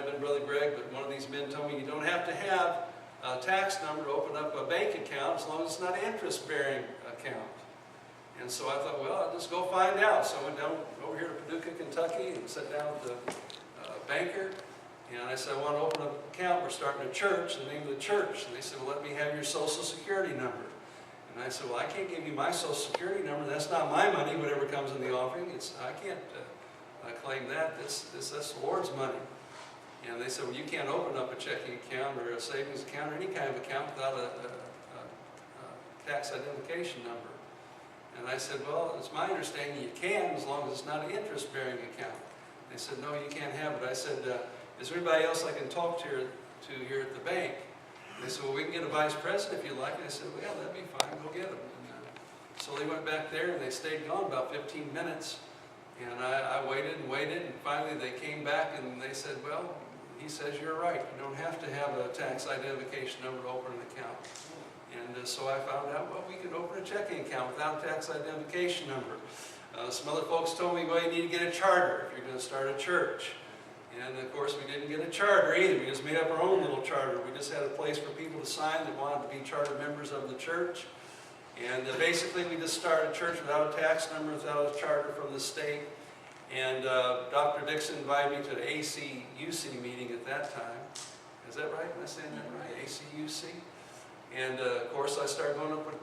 have been Brother Greg, but one of these men told me you don't have to have a tax number to open up a bank account as long as it's not an interest-bearing account. And so I thought, well, I'll just go find out. So I went down over here to Paducah, Kentucky, and sat down with the banker. And I said, I want to open up an account. We're starting a church, the name of the church. And they said, well, let me have your Social Security number. And I said, well, I can't give you my Social Security number. That's not my money, whatever comes in the offering. I can't claim that. That's the Lord's money. And they said, well, you can't open up a checking account or a savings account or any kind of account without a tax identification number. And I said, well, it's my understanding you can as long as it's not an interest-bearing account. They said, no, you can't have it. I said, is there anybody else I can talk to here at the bank? They said, well, we can get a vice president if you like. And I said, well, yeah, that'd be fine. Go get them. And, so they went back there and they stayed gone about 15 minutes. And I waited and waited. And finally they came back and they said, well, he says you're right. You don't have to have a tax identification number to open an account. And so I found out, well, we could open a checking account without a tax identification number. Some other folks told me, well, you need to get a charter if you're going to start a church. And of course, we didn't get a charter either. We just made up our own little charter. We just had a place for people to sign that wanted to be charter members of the church. And basically, we just started a church without a tax number, without a charter from the state. And Dr. Dixon invited me to the ACUC meeting at that time. Is that right? Am I saying that right? ACUC? And of course, I started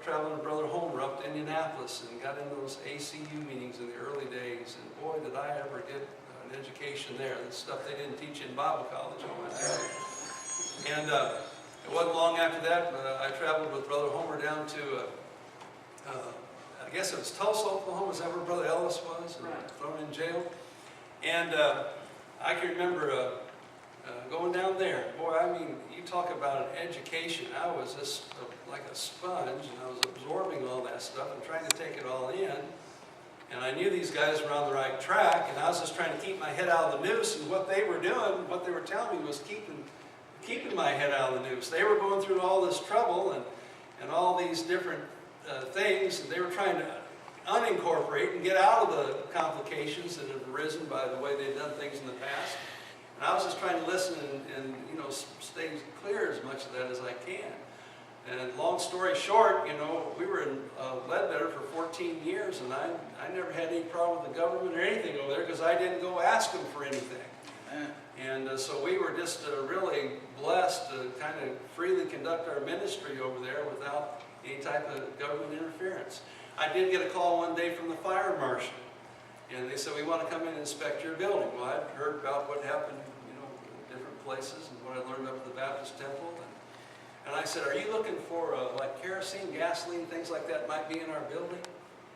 traveling with Brother Homer up to Indianapolis and got into those ACU meetings in the early days. And boy, did I ever get an education there. The stuff they didn't teach in Bible college, I want to tell you. And it wasn't long after that, I traveled with Brother Homer down to, I guess it was Tulsa, Oklahoma. Is that where Brother Ellis was? Right. Thrown in jail. And I can remember going down there. Boy, I mean, you talk about an education. I was just like a sponge, and I was absorbing all that stuff and trying to take it all in. And I knew these guys were on the right track, and I was just trying to keep my head out of the noose. And what they were doing, what they were telling me, was keeping my head out of the noose. They were going through all this trouble and all these different things, and they were trying to unincorporate and get out of the complications that had arisen by the way they'd done things in the past. And I was just trying to listen and you know, stay clear as much of that as I can. And long story short, you know, we were in Ledbetter for 14 years, and I never had any problem with the government or anything over there because I didn't go ask them for anything. And so we were just really blessed to kind of freely conduct our ministry over there without any type of government interference. I did get a call one day from the fire marshal. And they said, we want to come in and inspect your building. Well, I'd heard about what happened, you know, in different places and what I learned up at the Baptist Temple. And I said, are you looking for like kerosene, gasoline, things like that might be in our building?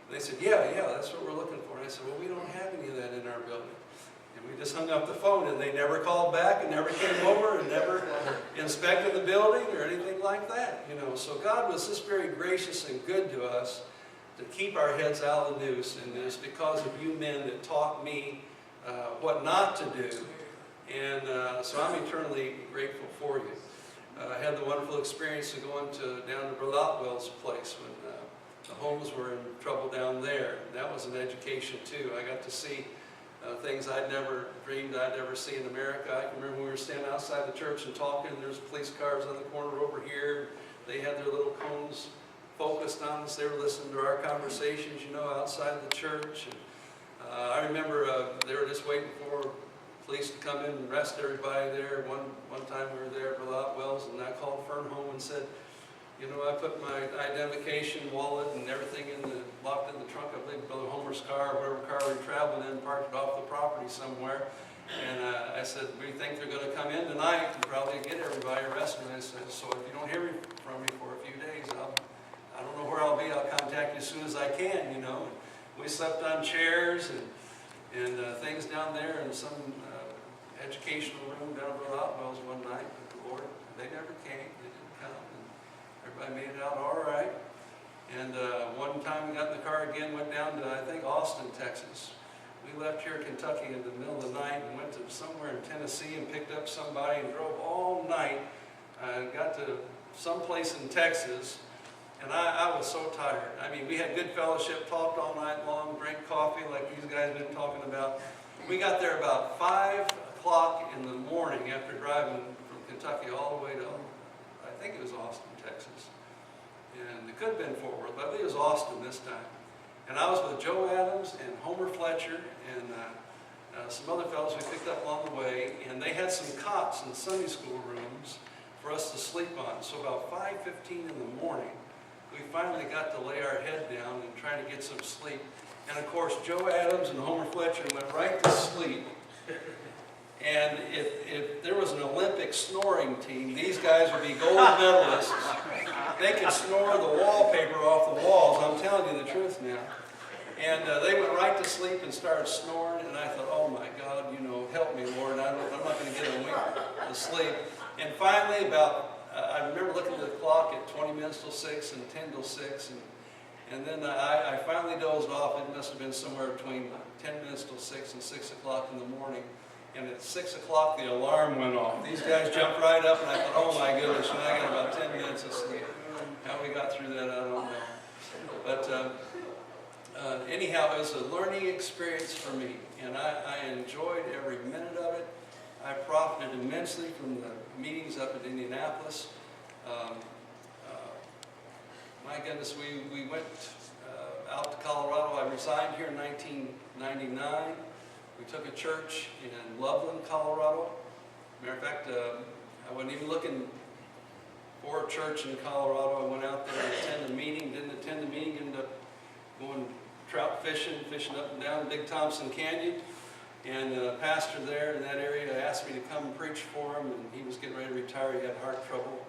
And they said, yeah, that's what we're looking for. And I said, well, we don't have any of that in our building. And we just hung up the phone, and they never called back and never came over and never inspected the building or anything like that. You know, so God was just very gracious and good to us, to keep our heads out of the noose, and it's because of you men that taught me what not to do, and so I'm eternally grateful for you. I had the wonderful experience of going down to Brother Otwell's place when the homes were in trouble down there. That was an education too. I got to see things I'd never dreamed I'd ever see in America. I can remember when we were standing outside the church and talking, and there's police cars on the corner over here. They had their little cones focused on us. They were listening to our conversations, you know, outside the church. And, I remember they were just waiting for police to come in and arrest everybody there. One time we were there at Brother Otwell's, and I called Fern home and said, you know, I put my identification, wallet, and everything locked in the trunk of Brother Homer's car, or whatever car we were traveling in, parked it off the property somewhere. And I said, we think they're going to come in tonight and probably get everybody arrested. And I said, so if you don't hear from me for a few days, I don't know where I'll be. I'll contact you as soon as I can, you know. And we slept on chairs and things down there in some educational room down at Brother Otwell's one night with the Lord. They never came. They didn't come. And everybody made it out all right. And one time we got in the car again, went down to, I think, Austin, Texas. We left here in Kentucky in the middle of the night and went to somewhere in Tennessee and picked up somebody and drove all night. Got to someplace in Texas. And I was so tired. I mean, we had good fellowship, talked all night long, drank coffee like these guys have been talking about. We got there about 5 o'clock in the morning. morning after driving from Kentucky all the way to, I think it was Austin, Texas. And it could have been Fort Worth, but I think it was Austin this time. And I was with Joe Adams and Homer Fletcher and some other fellows we picked up along the way, and they had some cots in Sunday school rooms for us to sleep on. So about 5:15 in the morning, we finally got to lay our head down and try to get some sleep. And of course, Joe Adams and Homer Fletcher went right to sleep. And if there was an Olympic snoring team, these guys would be gold medalists. They could snore the wallpaper off the walls. I'm telling you the truth now. And they went right to sleep and started snoring. And I thought, oh my God, you know, help me, Lord. I'm not going to get a wink of sleep. And finally, I remember looking at the clock at 20 minutes till 6 and 10 till 6. And then I finally dozed off. It must have been somewhere between 10 minutes till 6 and 6 o'clock in the morning. And at 6 o'clock, the alarm went off. These guys jumped right up, and I thought, oh my goodness, and I got about 10 minutes of sleep. How we got through that, I don't know. But anyhow, it was a learning experience for me, and I enjoyed every minute of it. I profited immensely from the meetings up at Indianapolis. My goodness, we went out to Colorado. I resigned here in 1999. We took a church in Loveland, Colorado. Matter of fact, I wasn't even looking for a church in Colorado. I went out there to attend a meeting, didn't attend the meeting, ended up going trout fishing up and down Big Thompson Canyon. And the pastor there in that area asked me to come and preach for him, and he was getting ready to retire. He had heart trouble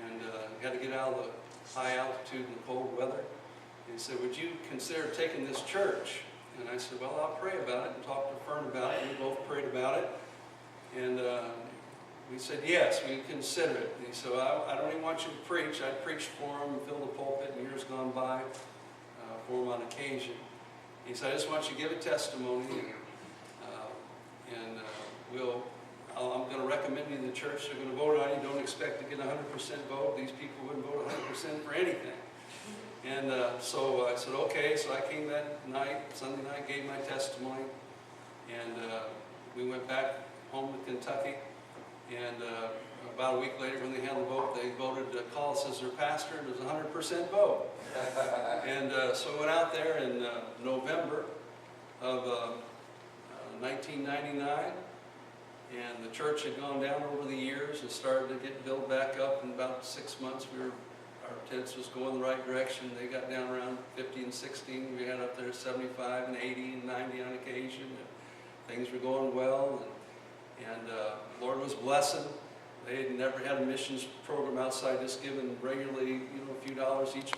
and had to get out of the high altitude and the cold weather. And he said, would you consider taking this church? And I said, well, I'll pray about it, and talk to Fern about it. And we both prayed about it. And we said, yes, we consider it. And he said, well, I don't even want you to preach. I preached for him, filled the pulpit in years gone by for him on occasion. He said, I just want you to give a testimony. I'm going to recommend you to the church. They're going to vote on you. Don't expect to get a 100% vote. These people wouldn't vote 100% for anything. And so I said, okay. So I came that night, Sunday night, gave my testimony. And we went back home to Kentucky. And about a week later, when they had the vote, they voted to call us as their pastor, and it was a 100% vote. And so I went out there in November of 1999. And the church had gone down over the years and started to get built back up. In about 6 months, our attendance was going the right direction. They got down around 50 and 16. We had up there 75 and 80 and 90 on occasion. And things were going well, and the Lord was blessing. They had never had a missions program outside just giving regularly, a few dollars each